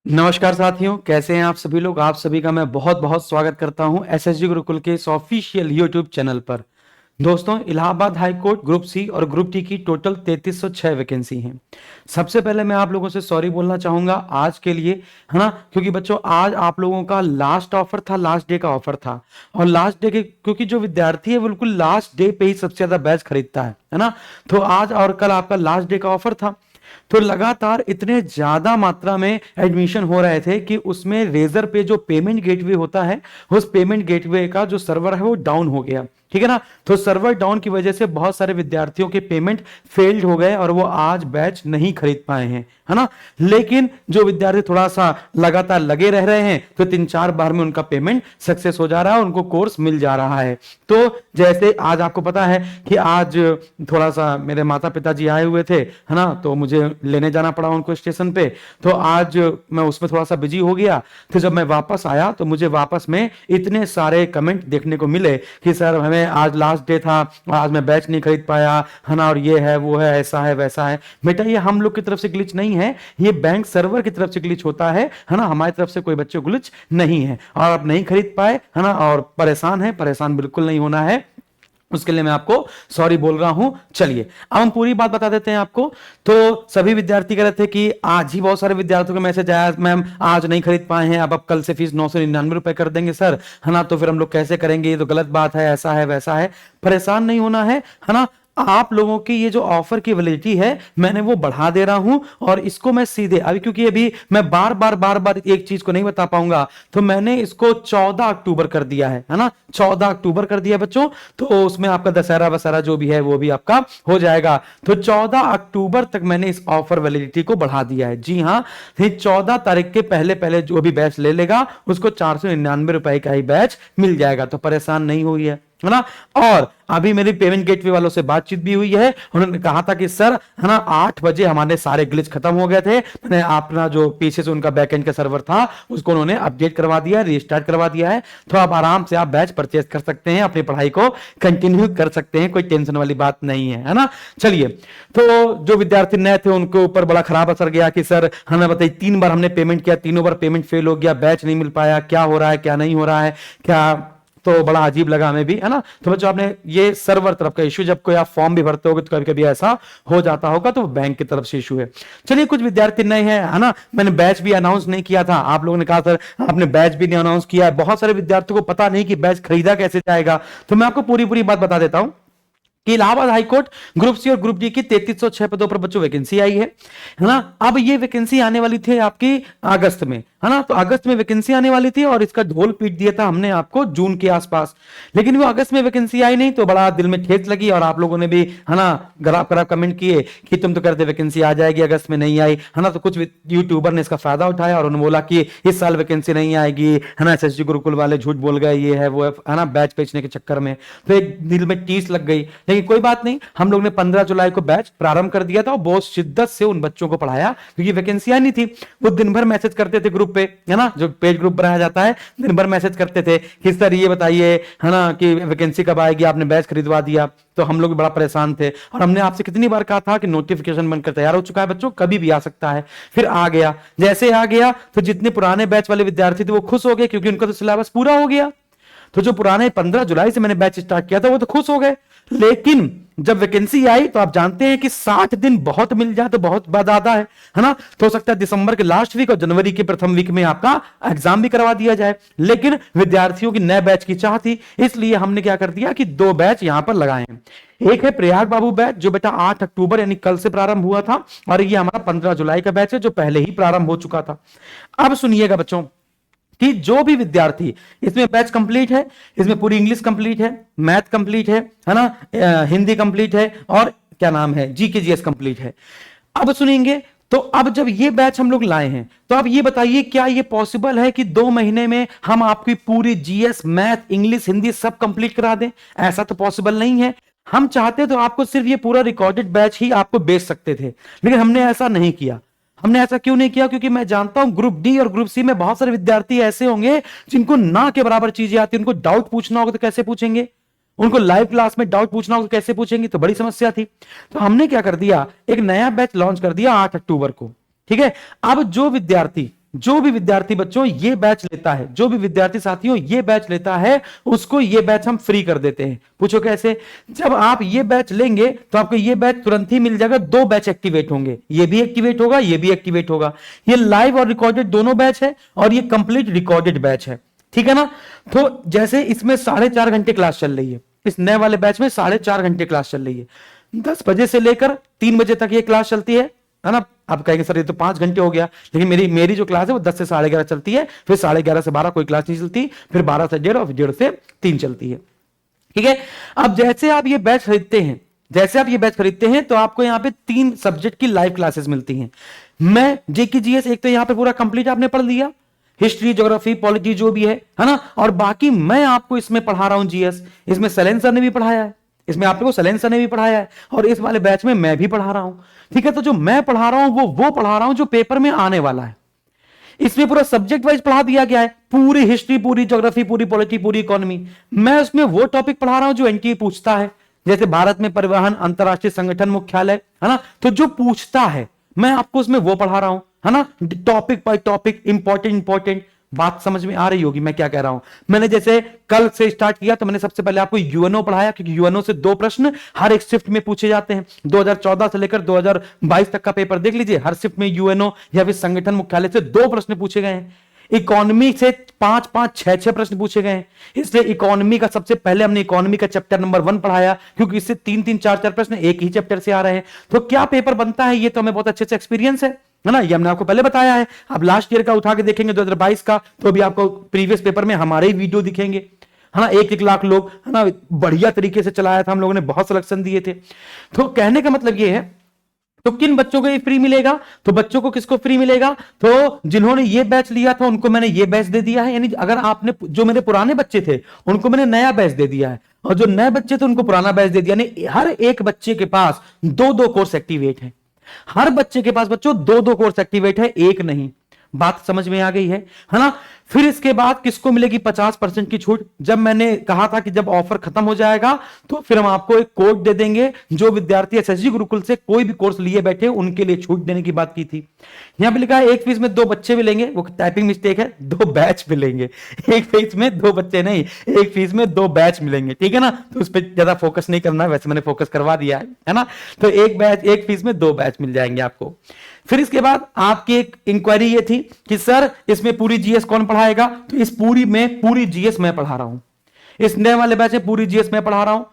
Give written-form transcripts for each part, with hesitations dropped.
नमस्कार साथियों, कैसे हैं आप सभी लोग। आप सभी का मैं बहुत बहुत स्वागत करता हूं एसएसजी गुरुकुल के इस ऑफिशियल यूट्यूब चैनल पर। दोस्तों, Allahabad high court group C और ग्रुप डी की टोटल 3306 वैकेंसी हैं। सबसे पहले मैं आप लोगों से सॉरी बोलना चाहूंगा आज के लिए, है ना, क्योंकि बच्चों आज आप लोगों का लास्ट ऑफर था, लास्ट डे का ऑफर था। और लास्ट डे के क्योंकि जो विद्यार्थी है बिल्कुल लास्ट डे पे ही सबसे ज्यादा बैच खरीदता है ना। तो आज और कल आपका लास्ट डे का ऑफर था। तो लगातार इतने ज्यादा मात्रा में एडमिशन हो रहे थे कि उसमें रेजर पे जो पेमेंट गेटवे होता है, उस पेमेंट गेटवे का जो सर्वर है वो डाउन हो गया। ठीक है ना। तो सर्वर डाउन की वजह से बहुत सारे विद्यार्थियों के पेमेंट फेल्ड हो गए और वो आज बैच नहीं खरीद पाए हैं, है ना। लेकिन जो विद्यार्थी थोड़ा सा लगातार लगे रह रहे हैं तो 3-4 बार में उनका पेमेंट सक्सेस हो जा रहा है, उनको कोर्स मिल जा रहा है। तो जैसे आज आपको पता है कि आज थोड़ा सा मेरे माता पिताजी आए हुए थे, है ना, तो मुझे लेने जाना पड़ा उनको स्टेशन पे। तो आज मैं उसमें थोड़ा सा बिजी हो गया। तो जब मैं वापस आया तो मुझे वापस में इतने सारे कमेंट देखने को मिले कि सर हमें आज लास्ट डे था, आज मैं बैच नहीं खरीद पाया, है ना, और ये है वो है, ऐसा है वैसा है। बेटा ये हम लोग की तरफ से ग्लिच नहीं है, ये बैंक सर्वर की तरफ से ग्लिच होता है ना। हमारी तरफ से कोई बच्चे ग्लिच नहीं है। और आप नहीं खरीद पाए, है ना, और परेशान है, परेशान बिल्कुल नहीं होना है, उसके लिए मैं आपको सॉरी बोल रहा हूं। चलिए अब हम पूरी बात बता देते हैं आपको। तो सभी विद्यार्थी कह रहे थे कि आज ही बहुत सारे विद्यार्थियों का मैसेज आया, मैम आज नहीं खरीद पाए हैं, अब कल से फीस 999 रुपए कर देंगे सर, है ना। तो फिर हम लोग कैसे करेंगे, ये तो गलत बात है, ऐसा है वैसा है। परेशान नहीं होना है ना। आप लोगों की ये जो ऑफर की वैलिडिटी है मैंने वो बढ़ा दे रहा हूं। और इसको मैं सीधे अभी, क्योंकि अभी मैं बार बार एक चीज को नहीं बता पाऊंगा, तो मैंने इसको 14 अक्टूबर कर दिया है ना। 14 अक्टूबर कर दिया बच्चों। तो उसमें आपका दशहरा वसहरा जो भी है वो भी आपका हो जाएगा। तो 14 अक्टूबर तक मैंने इस ऑफर वैलिडिटी को बढ़ा दिया है। जी हाँ, 14 तारीख के पहले पहले जो भी बैच ले लेगा उसको 499 रुपए का ही बैच मिल जाएगा। तो परेशान नहीं हुई है ना। और अभी मेरी पेमेंट गेटवे वालों से बातचीत भी हुई है। उन्होंने कहा था कि सर, है ना, 8 बजे हमारे सारे ग्लिच खत्म हो गए थे, मैंने अपना जो पीछे से उनका बैकएंड का सर्वर था उसको उन्होंने अपडेट करवा दिया, रीस्टार्ट करवा दिया है। तो आप आराम से आप बैच परचेज कर सकते हैं, अपनी पढ़ाई को कंटिन्यू कर सकते हैं, कोई टेंशन वाली बात नहीं है ना। चलिए, तो जो विद्यार्थी नए थे उनके ऊपर बड़ा खराब असर गया कि सर हमें बताइए 3 बार हमने पेमेंट किया, तीनों बार पेमेंट फेल हो गया, बैच नहीं मिल पाया, क्या हो रहा है क्या नहीं हो रहा है क्या। तो बड़ा अजीब लगा हमें भी, है ना। तो बच्चों आपने ये सर्वर तरफ का इश्यू, जब कोई आप फॉर्म भी भरते होगे तो कभी कभी ऐसा हो जाता होगा, तो बैंक की तरफ से इश्यू है। चलिए, कुछ विद्यार्थी नए हैं, है ना। मैंने बैच भी अनाउंस नहीं किया था, आप लोगों ने कहा सर आपने बैच भी नहीं अनाउंस किया है। बहुत सारे विद्यार्थियों को पता नहीं कि बैच खरीदा कैसे जाएगा। तो मैं आपको पूरी पूरी बात बता देता हूं कि इलाहाबाद हाईकोर्ट ग्रुप सी और ग्रुप डी की 3306 पदों पर बच्चों वैकेंसी आई है ना। अब ये वैकेंसी आने वाली थी आपकी अगस्त में, है ना। तो अगस्त में वैकेंसी आने वाली थी और इसका ढोल पीट दिया था हमने आपको जून के आसपास। लेकिन वो अगस्त में वैकेंसी आई नहीं, तो बड़ा दिल में ठेस लगी। और आप लोगों ने भी, है ना, खराब खराब कमेंट किए कि तुम तो कहते वैकेंसी आ जाएगी, अगस्त में नहीं आई, है ना। तो कुछ यूट्यूबर ने इसका फायदा उठाया और उन्होंने बोला कि इस साल वैकेंसी नहीं आएगी, है ना, एसएसजी गुरुकुल वाले झूठ बोल गए, ये है वो है ना, बैच बेचने के चक्कर में। तो एक दिल में टीस लग गई। लेकिन कोई बात नहीं, हम लोग ने 15 जुलाई को बैच प्रारंभ कर दिया था और बहुत शिद्दत से उन बच्चों को पढ़ाया, क्योंकि वैकेंसी आनी थी। वो दिन भर मैसेज करते थे ग्रुप पे, है ना, जो पेज ग्रुप बनाया जाता है, दिन भर मैसेज करते थे कि सर ये बताइए, है ना, कि वैकेंसी कब आएगी, आपने बैच खरीदवा दिया। तो हम लोग भी बड़ा परेशान थे और हमने आपसे कितनी बार कहा था कि नोटिफिकेशन बनकर तैयार हो चुका है बच्चों, कभी भी आ सकता है। फिर आ गया, जैसे आ गया तो जितने पुराने बैच वाले विद्यार्थी थे वो खुश हो गए, क्योंकि उनका तो सिलेबस पूरा हो गया। तो जो पुराने 15 जुलाई से मैंने बैच स्टार्ट किया था वो तो खुश हो गए। लेकिन जब वैकेंसी आई तो आप जानते हैं कि 60 दिन बहुत मिल जाए तो बहुत ज्यादा है ना। तो हो सकता है दिसंबर के लास्ट वीक और जनवरी के प्रथम वीक में आपका एग्जाम भी करवा दिया जाए। लेकिन विद्यार्थियों की नए बैच की चाह थी, इसलिए हमने क्या कर दिया कि 2 बैच यहां पर लगाए हैं। एक है प्रयाग बाबू बैच जो बेटा 8 अक्टूबर यानी कल से प्रारंभ हुआ था, और ये हमारा 15 जुलाई का बैच है जो पहले ही प्रारंभ हो चुका था। अब सुनिएगा बच्चों कि जो भी विद्यार्थी, इसमें बैच कंप्लीट है, इसमें पूरी इंग्लिश कंप्लीट है, मैथ कंप्लीट है ना, हिंदी कंप्लीट है, और क्या नाम है, जीके जीएस कंप्लीट है। अब सुनेंगे, तो अब जब ये बैच हम लोग लाए हैं तो अब ये बताइए क्या ये पॉसिबल है कि 2 महीने में हम आपकी पूरी जीएस मैथ इंग्लिश हिंदी सब कंप्लीट करा दें? ऐसा तो पॉसिबल नहीं है। हम चाहते तो आपको सिर्फ ये पूरा रिकॉर्डेड बैच ही आपको बेच सकते थे, लेकिन हमने ऐसा नहीं किया। हमने ऐसा क्यों नहीं किया? क्योंकि मैं जानता हूं ग्रुप डी और ग्रुप सी में बहुत सारे विद्यार्थी ऐसे होंगे जिनको ना के बराबर चीजें आती, उनको डाउट पूछना होगा तो कैसे पूछेंगे, उनको लाइव क्लास में डाउट पूछना होगा तो कैसे पूछेंगे, तो बड़ी समस्या थी। तो हमने क्या कर दिया, एक नया बैच लॉन्च कर दिया 8 अक्टूबर को। ठीक है, अब जो विद्यार्थी जो भी विद्यार्थी बच्चों ये बैच लेता है, जो भी विद्यार्थी साथियों ये बैच लेता है, उसको ये बैच हम फ्री कर देते हैं। पूछो कैसे? जब आप ये बैच लेंगे तो आपको ये बैच तुरंत ही मिल जाएगा। 2 बैच एक्टिवेट होंगे, ये भी एक्टिवेट होगा, ये भी एक्टिवेट होगा। ये लाइव और रिकॉर्डेड दोनों बैच है और ये कंप्लीट रिकॉर्डेड बैच है, ठीक है ना। तो जैसे इसमें 4.5 घंटे क्लास चल रही है, इस नए वाले बैच में 4.5 घंटे क्लास चल रही है। 10 बजे से लेकर 3 बजे तक ये क्लास चलती है ना। आप कहेंगे सर ये तो 5 घंटे हो गया, लेकिन मेरी जो क्लास है वो 10 से 11:30 चलती है, फिर 11:30 से 12 कोई क्लास नहीं चलती, फिर 12 से 1:30 और फिर 1:30 से 3 चलती है, ठीक है। अब जैसे आप ये बैच खरीदते हैं, जैसे आप ये बैच खरीदते हैं तो आपको यहाँ पे 3 सब्जेक्ट की लाइव क्लासेस मिलती हैं। मैं जेके जीएस एक तो यहाँ पे पूरा कंप्लीट आपने पढ़ लिया, हिस्ट्री, ज्योग्राफी, पॉलिटी जो भी है ना, और बाकी मैं आपको इसमें पढ़ा रहा हूं जीएस। इसमें सैलेन सर ने भी पढ़ाया है, इसमें आपको सैलेन सर ने भी पढ़ाया है, और इस वाले बैच में मैं भी पढ़ा रहा हूं, ठीक है। तो जो मैं पढ़ा रहा हूं वो पढ़ा रहा हूं जो पेपर में आने वाला है। इसमें पूरा सब्जेक्ट वाइज पढ़ा दिया गया है, पूरी हिस्ट्री, पूरी ज्योग्राफी, पूरी पॉलिटी, पूरी इकोनॉमी। मैं उसमें वो टॉपिक पढ़ा रहा हूं जो एनटीए पूछता है, जैसे भारत में परिवहन अंतरराष्ट्रीय संगठन मुख्यालय, है ना। तो जो पूछता है मैं आपको उसमें वो पढ़ा रहा हूं, है ना, टॉपिक बाय टॉपिक, इंपॉर्टेंट। बात समझ में आ रही होगी मैं क्या कह रहा हूं। मैंने जैसे कल से स्टार्ट किया तो मैंने सबसे पहले आपको यूएनओ पढ़ाया, क्योंकि यूएनओ से 2 प्रश्न हर एक शिफ्ट में पूछे जाते हैं। 2014 से लेकर 2022 तक का पेपर देख लीजिए, हर शिफ्ट में यूएनओ या फिर संगठन मुख्यालय से 2 प्रश्न पूछे गए हैं। इकोनॉमी से 5-5, 6-6 प्रश्न पूछे गए हैं। इसलिए इकोनॉमी का सबसे पहले हमने इकोनॉमी का चैप्टर नंबर 1 पढ़ाया, क्योंकि इससे 3-3, 4-4 प्रश्न एक ही चैप्टर से आ रहे हैं। तो क्या पेपर बनता है ये तो हमें बहुत अच्छे से एक्सपीरियंस है ना, ये हमने आपको पहले बताया है। आप लास्ट ईयर का उठा के देखेंगे 2022 का, तो भी आपको प्रीवियस पेपर में हमारे ही वीडियो दिखेंगे, है ना। 1-1 लाख लोग, है ना, बढ़िया तरीके से चलाया था हम लोगों ने, बहुत सिलेक्शन दिए थे। तो कहने का मतलब ये है, तो किन बच्चों को ये फ्री मिलेगा? तो बच्चों को किसको फ्री मिलेगा? तो जिन्होंने ये बैच लिया था उनको मैंने ये बैच दे दिया है, यानी अगर आपने, जो मेरे पुराने बच्चे थे उनको मैंने नया बैच दे दिया है, और जो नए बच्चे थे उनको पुराना बैच दे दिया। यानी हर एक बच्चे के पास 2-2 कोर्स एक्टिवेट है, हर बच्चे के पास बच्चों 2-2 कोर्स एक्टिवेट है, एक नहीं। बात समझ में आ गई है ना। फिर इसके बाद किसको मिलेगी 50% की छूट? जब मैंने कहा था कि जब ऑफर खत्म हो जाएगा तो फिर हम आपको एक कोड दे देंगे, जो विद्यार्थी एसएसजी गुरुकुल से कोई भी कोर्स लिए बैठे उनके लिए छूट देने की बात की थी। यहां पे लिखा है एक फीस में 2 बच्चे मिलेंगे, वो टाइपिंग मिस्टेक है, 2 बैच मिलेंगे। एक फीस में 2 बच्चे नहीं, एक फीस में 2 बैच मिलेंगे, ठीक है ना। तो उस पर ज्यादा फोकस नहीं करना, वैसे मैंने फोकस करवा दिया है ना। तो एक बैच, एक फीस में 2 बैच मिल जाएंगे आपको। फिर इसके बाद आपकी एक इंक्वायरी ये थी कि सर इसमें पूरी जीएस कौन पढ़ाएगा? तो इस पूरी जीएस मैं पढ़ा रहा हूं। इस नए वाले बैच में पूरी जीएस मैं पढ़ा रहा हूं।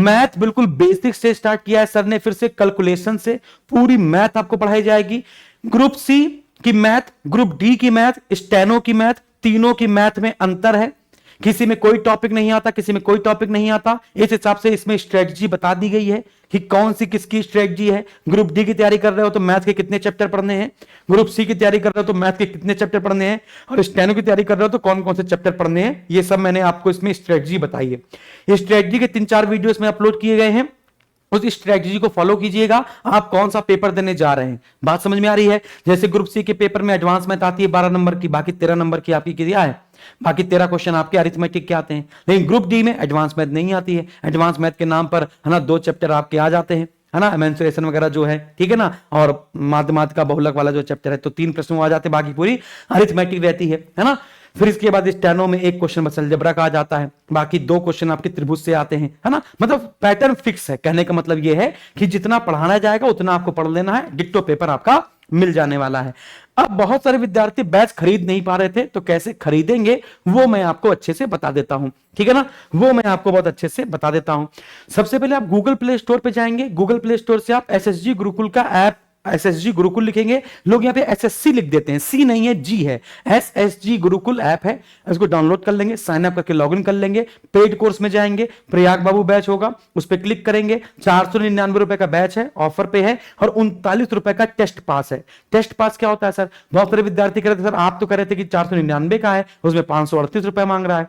मैथ बिल्कुल बेसिक से स्टार्ट किया है सर ने, फिर से कैलकुलेशन से पूरी मैथ आपको पढ़ाई जाएगी। ग्रुप सी की मैथ, ग्रुप डी की मैथ, स्टेनो की मैथ, तीनों की मैथ में अंतर है। किसी में कोई टॉपिक नहीं आता, किसी में कोई टॉपिक नहीं आता। इस हिसाब से इसमें स्ट्रेटजी बता दी गई है कि कौन सी किसकी स्ट्रेटजी है। ग्रुप डी की तैयारी कर रहे हो तो मैथ के कितने चैप्टर पढ़ने हैं, ग्रुप सी की तैयारी कर रहे हो तो मैथ के कितने चैप्टर पढ़ने हैं, और स्टेनो की तैयारी कर रहे हो तो कौन कौन से चैप्टर पढ़ने हैं, ये सब मैंने आपको इसमें स्ट्रेटजी बताई है। ये स्ट्रेटजी के 3-4 वीडियो इसमें अपलोड किए गए हैं, उस स्ट्रेटजी को फॉलो कीजिएगा। आप कौन सा पेपर देने जा रहे हैं, बात समझ में आ रही है। जैसे ग्रुप सी के पेपर में एडवांस मैथ आती है 12 नंबर की, बाकी 13 नंबर की आपकी क्या है, बाकी 13 क्वेश्चन आपके अरिथमेटिक के आते हैं। लेकिन ग्रुप डी में एडवांस मैथ नहीं आती है। एडवांस मैथ के नाम पर, है ना, 2 चैप्टर आपके आ जाते हैं, है ना, मेंसुरेशन वगैरह जो है, ठीक है ना, और माध्यमात्मक बहुलक वाला जो चैप्टर है, तो 3 प्रश्न आ जाते हैं, बाकी पूरी अरिथमेटिक रहती है ना। फिर इसके बाद स्टेनो में 1 क्वेश्चन बस अलजेब्रा का आ जाता है, बाकी 2 क्वेश्चन आपके त्रिभुज से आते हैं, है ना। मतलब पैटर्न फिक्स है। कहने का मतलब यह है कि जितना पढ़ाना जाएगा उतना आपको पढ़ लेना है, डिक्टो पेपर आपका मिल जाने वाला है। अब बहुत सारे विद्यार्थी बैच खरीद नहीं पा रहे थे, तो कैसे खरीदेंगे वो मैं आपको अच्छे से बता देता हूं, ठीक है ना, वो मैं आपको बहुत अच्छे से बता देता हूं। सबसे पहले आप गूगल प्ले स्टोर पे जाएंगे, गूगल प्ले स्टोर से आप एसएसजी गुरुकुल का ऐप, एसएसजी गुरुकुल लिखेंगे, लोग यहाँ पे एसएससी लिख देते हैं, सी नहीं है, जी है। एसएसजी गुरुकुल ऐप है, इसको डाउनलोड कर लेंगे, साइन अप करके लॉगिन कर लेंगे, पेड कोर्स में जाएंगे, प्रयाग बाबू बैच होगा, उस पर क्लिक करेंगे। 499 रुपए का बैच है, ऑफर पे है, और 39 रुपए का टेस्ट पास है। टेस्ट पास क्या होता है सर? बहुत सारे विद्यार्थी कह रहे थे सर आप तो कह रहे थे कि 499 का है, उसमें 538 रुपए मांग रहा है।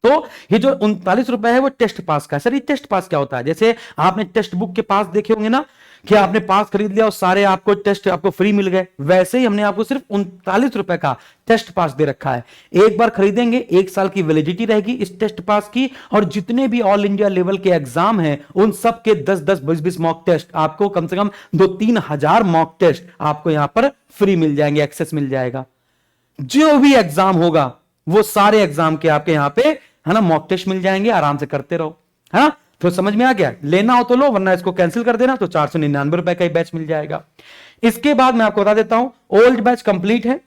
तो ये जो 39 रुपए है वो टेस्ट पास का है। सर ये टेस्ट पास क्या होता है? जैसे आपने टेक्स्ट बुक के पास देखे होंगे ना कि आपने पास खरीद लिया और सारे आपको टेस्ट आपको फ्री मिल गए, वैसे ही हमने आपको सिर्फ 39 रुपए का टेस्ट पास दे रखा है। एक बार खरीदेंगे, 1 साल की वैलिडिटी रहेगी इस टेस्ट पास की, और जितने भी ऑल इंडिया लेवल के एग्जाम हैं उन सब के 10-10, 20-20 मॉक टेस्ट, आपको कम से कम 2-3 हजार मॉक टेस्ट आपको यहां पर फ्री मिल जाएंगे, एक्सेस मिल जाएगा। जो भी एग्जाम होगा वो सारे एग्जाम के आपके यहां पे है ना मॉक टेस्ट मिल जाएंगे, आराम से करते रहो, है ना। तो समझ में आ गया, लेना हो तो लो, वरना इसको कैंसिल कर देना, तो 499 रुपए का ही बैच मिल जाएगा। इसके बाद मैं आपको बता देता हूं, ओल्ड बैच कंप्लीट है,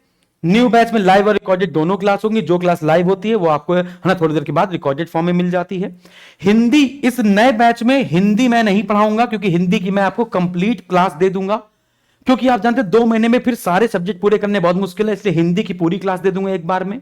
न्यू बैच में लाइव और रिकॉर्डेड दोनों क्लास होंगी। जो क्लास लाइव होती है वो आपको है ना थोड़ी देर के बाद रिकॉर्डेड फॉर्म में मिल जाती है। हिंदी, इस नए बैच में हिंदी मैं नहीं पढ़ाऊंगा, क्योंकि हिंदी की मैं आपको कंप्लीट क्लास दे दूंगा, क्योंकि आप जानते हैं 2 महीने में फिर सारे सब्जेक्ट पूरे करने बहुत मुश्किल है, इसलिए हिंदी की पूरी क्लास दे दूंगा एक बार में।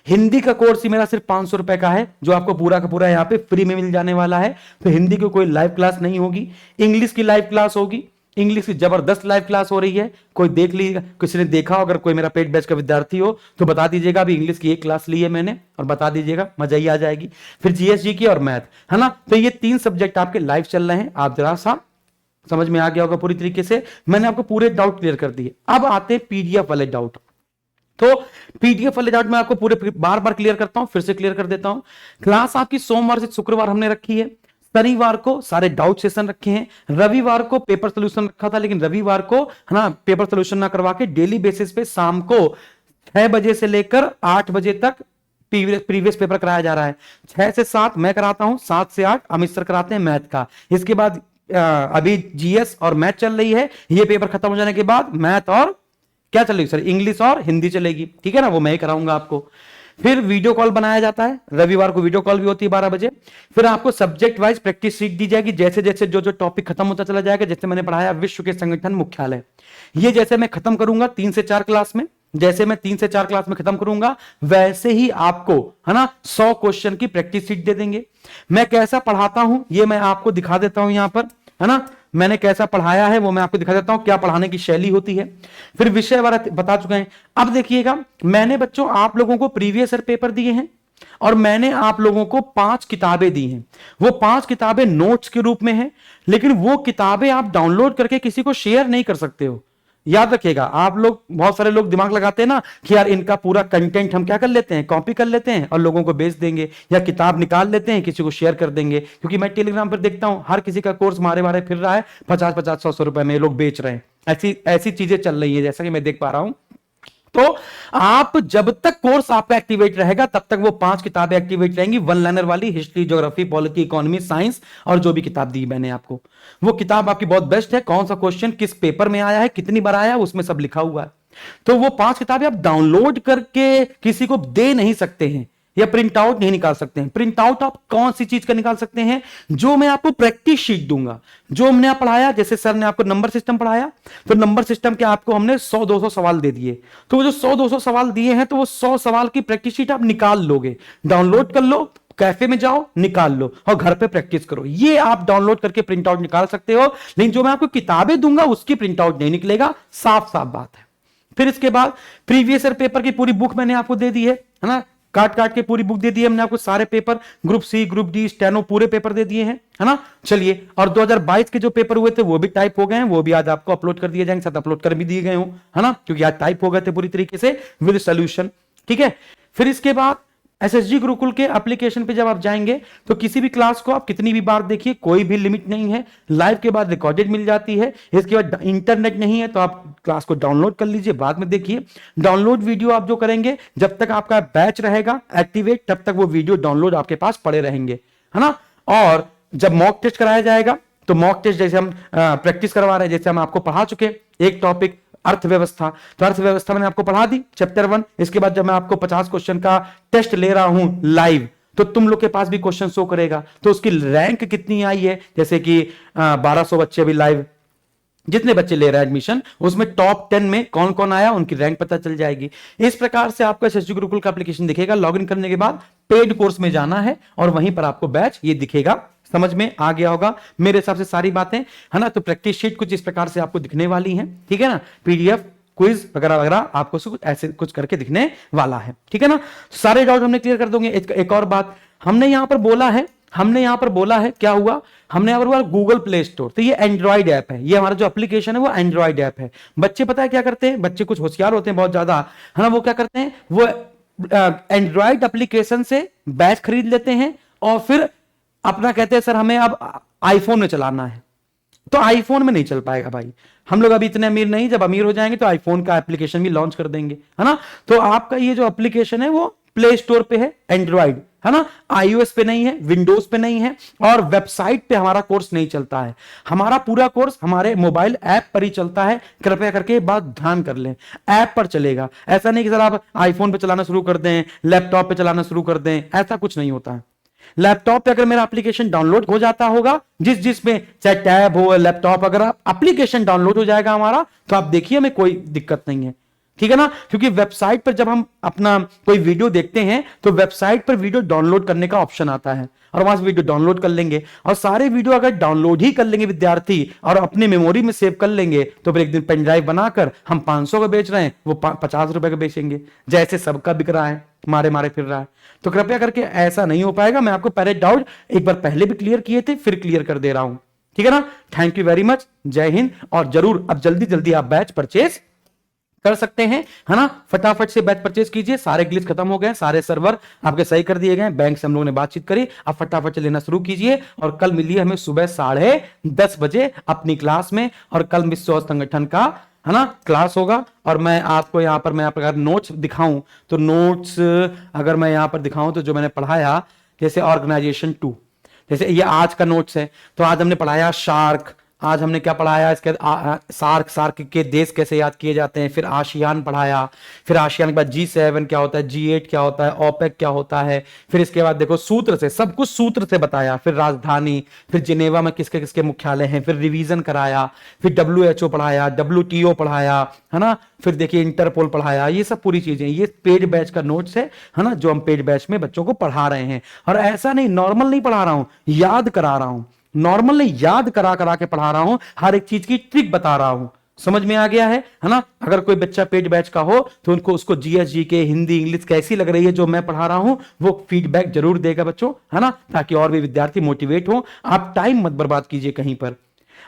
हिंदी का कोर्स ही मेरा सिर्फ 500 रुपए का है, जो आपको पूरा का पूरा यहाँ पे फ्री में मिल जाने वाला है। तो हिंदी की कोई लाइव क्लास नहीं होगी, इंग्लिश की लाइव क्लास होगी। इंग्लिश की जबरदस्त लाइव क्लास हो रही है, कोई देख लीजिएगा, किसी ने देखा हो, अगर कोई मेरा पेड बैच का विद्यार्थी हो तो बता दीजिएगा, अभी इंग्लिश की एक क्लास ली है मैंने, और बता दीजिएगा, मजा ही आ जाएगी। फिर जीएसजी की और मैथ, है ना। तो ये 3 सब्जेक्ट आपके लाइव चल रहे हैं, आप जरा सा समझ में आ गया होगा पूरी तरीके से, मैंने आपको पूरे डाउट क्लियर कर दिए। अब आते हैं पीडीएफ वाले डाउट। तो पीडीएफ वाले डाउट मैं आपको पूरे बार बार क्लियर करता हूं, फिर से क्लियर कर देता हूं। क्लास आपकी सोमवार से शुक्रवार हमने रखी है, शनिवार को सारे डाउट सेशन रखे हैं, रविवार को पेपर सोल्यूशन रखा था, लेकिन रविवार को है ना पेपर सोल्यूशन ना करवा के डेली बेसिस पे शाम को 6 बजे से लेकर 8 बजे तक प्रीवियस पेपर कराया जा रहा है। 6 से 7 मैं कराता हूं, 7 से 8 अमित सर कराते हैं मैथ का। इसके बाद अभी जीएस और मैथ चल रही है, ये पेपर खत्म हो जाने के बाद मैथ और क्या चलेगी सर, इंग्लिश और हिंदी चलेगी, ठीक है ना, वो मैं ही कराऊंगा आपको। फिर वीडियो कॉल बनाया जाता है, रविवार को वीडियो कॉल भी होती है 12 बजे। फिर आपको सब्जेक्ट वाइज प्रैक्टिस शीट दी जाएगी, जैसे जैसे जो जो टॉपिक खत्म होता चला जाएगा। जैसे मैंने पढ़ाया विश्व के संगठन मुख्यालय, ये जैसे मैं खत्म करूंगा 3 से 4 क्लास में, जैसे मैं 3 से 4 क्लास में खत्म करूंगा, वैसे ही आपको है ना 100 क्वेश्चन की प्रैक्टिस शीट दे देंगे। मैं कैसा पढ़ाता हूं ये मैं आपको दिखा देता हूं यहां पर, है ना। मैंने कैसा पढ़ाया है वो मैं आपको दिखा देता हूं, क्या पढ़ाने की शैली होती है। फिर विषय बता चुके हैं। अब देखिएगा, मैंने बच्चों आप लोगों को प्रीवियस ईयर पेपर दिए हैं, और मैंने आप लोगों को 5 किताबें दी हैं। वो 5 किताबें नोट्स के रूप में हैं, लेकिन वो किताबें आप डाउनलोड करके किसी को शेयर नहीं कर सकते हो। याद रखिएगा, आप लोग, बहुत सारे लोग दिमाग लगाते हैं ना कि यार इनका पूरा कंटेंट हम क्या कर लेते हैं, कॉपी कर लेते हैं और लोगों को बेच देंगे, या किताब निकाल लेते हैं किसी को शेयर कर देंगे। क्योंकि मैं टेलीग्राम पर देखता हूं हर किसी का कोर्स मारे मारे फिर रहा है, 50-50, 100-100 रुपए में लोग बेच रहे हैं। ऐसी ऐसी चीजें चल रही है, जैसा कि मैं देख पा रहा हूं। तो आप जब तक कोर्स आपका एक्टिवेट रहेगा तब तक वो 5 किताबें एक्टिवेट रहेंगी, 1 लाइनर वाली, history, geography, polity, economy, science, और जो भी किताब दी मैंने आपको, वो किताब आपकी बहुत बेस्ट है। कौन सा क्वेश्चन किस पेपर में आया है, कितनी बार आया है, उसमें सब लिखा हुआ है। तो वो 5 किताबें आप डाउनलोड करके किसी को दे नहीं सकते हैं, या प्रिंट आउट नहीं निकाल सकते हैं। प्रिंट आउट आप कौन सी चीज का निकाल सकते हैं, जो मैं आपको प्रैक्टिस शीट दूंगा, जो हमने आप पढ़ाया। जैसे सर ने आपको नंबर सिस्टम पढ़ाया, तो नंबर सिस्टम के आपको हमने 100-200 सवाल दे दिए, तो वो जो 100-200 सवाल दिए हैं, तो वो 100 सवाल की प्रैक्टिस शीट आप निकाल लोगे, डाउनलोड कर लो, कैफे में जाओ निकाल लो, और घर पे प्रैक्टिस करो। ये आप डाउनलोड करके प्रिंट आउट निकाल सकते हो, लेकिन जो मैं आपको किताबें दूंगा उसकी प्रिंट आउट नहीं निकलेगा, साफ साफ बात है। फिर इसके बाद प्रीवियस ईयर पेपर की पूरी बुक मैंने आपको दे दी है ना, काट काट के पूरी बुक दे दी है हमने आपको, सारे paper, group C, group D, steno, पूरे पेपर दे दिए हैं, है ना। चलिए, और 2022 के जो पेपर हुए थे वो भी टाइप हो गए हैं, वो भी आज आपको अपलोड कर दिए जाएंगे, साथ अपलोड कर भी दिए गए हो, है ना, क्योंकि आज टाइप हो गए थे पूरी तरीके से विद सोल्यूशन, ठीक है। फिर इसके बाद एसएसजी गुरुकुल के एप्लीकेशन पे जब आप जाएंगे तो किसी भी क्लास को आप कितनी भी बार देखिए, कोई भी लिमिट नहीं है। लाइव के बाद रिकॉर्डेड मिल जाती है। इसके बाद इंटरनेट नहीं है तो आप क्लास को डाउनलोड कर लीजिए, बाद में देखिए। डाउनलोड वीडियो आप जो करेंगे, जब तक आपका बैच रहेगा एक्टिवेट, तब तक वो वीडियो डाउनलोड आपके पास पड़े रहेंगे, है ना। और जब मॉक टेस्ट कराया जाएगा, तो मॉक टेस्ट जैसे हम प्रैक्टिस करवा रहे हैं, जैसे हम आपको पढ़ा चुके एक टॉपिक अर्थव्यवस्था, तो अर्थव्यवस्था मैंने आपको पढ़ा दी चैप्टर 1। इसके बाद जब मैं आपको 50 क्वेश्चन का टेस्ट ले रहा हूं लाइव, तो तुम लोग के पास भी क्वेश्चन शो करेगा, तो उसकी रैंक कितनी आई है, जैसे कि 1200 बच्चे अभी लाइव जितने बच्चे ले रहे हैं एडमिशन, उसमें टॉप 10 में कौन कौन आया, उनकी रैंक पता चल जाएगी। इस प्रकार से आपका एसएसजी गुरुकुल का एप्लीकेशन दिखेगा। लॉगिन करने के बाद पेड कोर्स में जाना है और वहीं पर आपको बैच ये दिखेगा। समझ में आ गया होगा मेरे हिसाब से सारी बातें, है ना। तो प्रैक्टिस शीट कुछ इस प्रकार से आपको दिखने वाली है, ठीक है ना। पीडीएफ, क्विज वगैरह वगैरह आपको कुछ ऐसे कुछ करके दिखने वाला है, ठीक है ना। सारे डाउट हमने क्लियर कर दोगे। एक और बात हमने यहां पर बोला है, क्या हुआ, हमने यहाँ पर बोला गूगल प्ले स्टोर, तो ये एंड्रॉइड ऐप है, ये हमारा जो एप्लीकेशन है वो एंड्रॉइड ऐप है। बच्चे पता है क्या करते हैं, बच्चे कुछ होशियार होते हैं बहुत ज्यादा, है ना। वो क्या करते हैं, वो एंड्रॉइड एप्लीकेशन से बैच खरीद लेते हैं और फिर अपना कहते हैं सर हमें अब आईफोन में चलाना है, तो आईफोन में नहीं चल पाएगा भाई। हम लोग अभी इतने अमीर नहीं, जब अमीर हो जाएंगे तो आईफोन का एप्लीकेशन भी लॉन्च कर देंगे, है ना। तो आपका ये जो एप्लीकेशन है वो प्ले स्टोर पे है, एंड्रॉइड, है ना, आईओएस पे नहीं है, विंडोज पे नहीं है, और वेबसाइट पे हमारा कोर्स नहीं चलता है। हमारा पूरा कोर्स हमारे मोबाइल ऐप पर ही चलता है। कृपया करके बात ध्यान कर लें, ऐप पर चलेगा। ऐसा नहीं कि सर आप आईफोन पे चलाना शुरू कर दें, लैपटॉप पे चलाना शुरू कर दें, ऐसा कुछ नहीं होता है। लैपटॉप पे अगर मेरा एप्लीकेशन डाउनलोड हो जाता होगा, जिसमें चाहे टैब हो लैपटॉप, अगर एप्लीकेशन डाउनलोड हो जाएगा हमारा, तो आप देखिए हमें कोई दिक्कत नहीं है, ठीक है ना। क्योंकि वेबसाइट पर जब हम अपना कोई वीडियो देखते हैं तो वेबसाइट पर वीडियो डाउनलोड करने का ऑप्शन आता है, और वहां से वीडियो डाउनलोड कर लेंगे। और सारे वीडियो अगर डाउनलोड ही कर लेंगे विद्यार्थी और अपनी मेमोरी में सेव कर लेंगे, तो फिर एक दिन पेन ड्राइव बनाकर हम 500 का बेच रहे हैं, वो 50 रुपए का बेचेंगे, जैसे सबका बिक रहा है, मारे मारे फिर रहा है। तो कृपया करके ऐसा नहीं हो पाएगा। मैं आपको पहले डाउट एक बार पहले भी क्लियर किए थे, फिर क्लियर कर दे रहा हूं, ठीक है ना। थैंक यू वेरी मच, जय हिंद। और जरूर अब जल्दी जल्दी आप बैच परचेज कर सकते हैं, है ना। फटाफट से बैच परचेज कीजिए, सारे ग्लिच खत्म हो गए, सारे सर्वर आपके सही कर दिए गए, बैंक से हम लोगों ने बातचीत करी, अब फटाफट से लेना शुरू कीजिए। और कल मिलिए हमें सुबह 10:30 बजे अपनी क्लास में, और कल विश्व संगठन का, है ना, क्लास होगा। और मैं आपको यहाँ पर मैं अगर नोट्स दिखाऊं तो नोट्स अगर मैं यहाँ पर दिखाऊं तो जो मैंने पढ़ाया, जैसे ऑर्गेनाइजेशन 2, जैसे ये आज का नोट्स है, तो आज हमने पढ़ाया शार्क, आज हमने क्या पढ़ाया, इसके सार्क के देश कैसे याद किए जाते हैं, फिर आसियान पढ़ाया, फिर आसियान के बाद G7 क्या होता है, G8 क्या होता है, ओपेक क्या होता है, फिर इसके बाद देखो सूत्र से, सब कुछ सूत्र से बताया, फिर राजधानी, फिर जिनेवा में किसके किसके मुख्यालय हैं, फिर रिवीजन कराया, फिर WHO पढ़ाया, WTO पढ़ाया, है ना, फिर देखिए इंटरपोल पढ़ाया। ये सब पूरी चीजें, ये पेड बैच का नोट्स है ना, जो हम पेड बैच में बच्चों को पढ़ा रहे हैं। और ऐसा नहीं नॉर्मल नहीं पढ़ा रहा हूं, याद करा रहा हूं, नॉर्मल नहीं, याद करा करा के पढ़ा रहा हूं, हर एक चीज की ट्रिक बता रहा हूं। समझ में आ गया है ना। अगर कोई बच्चा पेड बैच का हो तो उनको उसको GS के हिंदी इंग्लिश कैसी लग रही है जो मैं पढ़ा रहा हूं, वो फीडबैक जरूर देगा बच्चों, है ना, ताकि और भी विद्यार्थी मोटिवेट हो। आप टाइम मत बर्बाद कीजिए कहीं पर।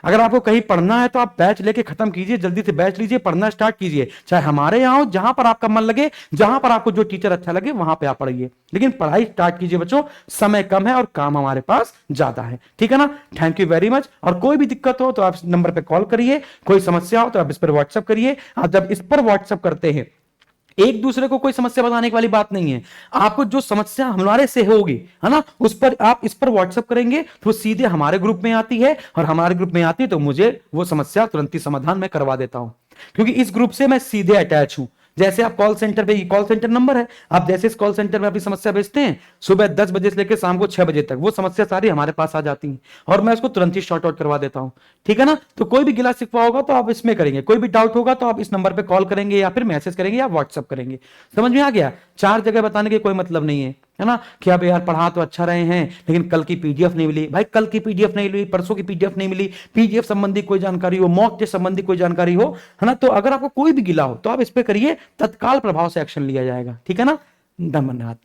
अगर आपको कहीं पढ़ना है तो आप बैच लेके खत्म कीजिए, जल्दी से बैच लीजिए, पढ़ना स्टार्ट कीजिए, चाहे हमारे यहाँ हो, जहां पर आपका मन लगे, जहां पर आपको जो टीचर अच्छा लगे वहां पे आप पढ़िए, लेकिन पढ़ाई स्टार्ट कीजिए बच्चों। समय कम है और काम हमारे पास ज्यादा है, ठीक है ना। Thank you very much. और कोई भी दिक्कत हो तो आप इस नंबर पर कॉल करिए, कोई समस्या हो तो आप इस पर व्हाट्सअप करिए। आप जब इस पर व्हाट्सअप करते हैं, एक दूसरे को कोई समस्या बताने वाली बात नहीं है, आपको जो समस्या हमारे से होगी, है ना, उस पर आप इस पर व्हाट्सएप करेंगे तो सीधे हमारे ग्रुप में आती है, और हमारे ग्रुप में आती है तो मुझे वो समस्या तुरंत ही समाधान मैं करवा देता हूं, क्योंकि इस ग्रुप से मैं सीधे अटैच हूं। जैसे आप कॉल सेंटर पे, कॉल सेंटर नंबर है, आप जैसे इस कॉल सेंटर में अपनी समस्या भेजते हैं, सुबह 10 बजे से लेकर शाम को 6 बजे तक वो समस्या सारी हमारे पास आ जाती है, और मैं उसको तुरंत ही शॉर्ट आउट करवा देता हूं, ठीक है ना। तो कोई भी गिला शिकवा होगा तो आप इसमें करेंगे, कोई भी डाउट होगा तो आप इस नंबर पे कॉल करेंगे या फिर मैसेज करेंगे या व्हाट्सअप करेंगे। समझ में आ गया। 4 जगह बताने के कोई मतलब नहीं है ना, कि अब यार पढ़ा तो अच्छा रहे हैं लेकिन कल की PDF नहीं मिली। भाई कल की PDF नहीं मिली, परसों की PDF नहीं मिली, PDF संबंधी कोई जानकारी हो, मॉक टेस्ट संबंधी कोई जानकारी हो, है ना, तो अगर आपको कोई भी गिला हो तो आप इस पे करिए, तत्काल प्रभाव से एक्शन लिया जाएगा, ठीक है ना। धन्यवाद।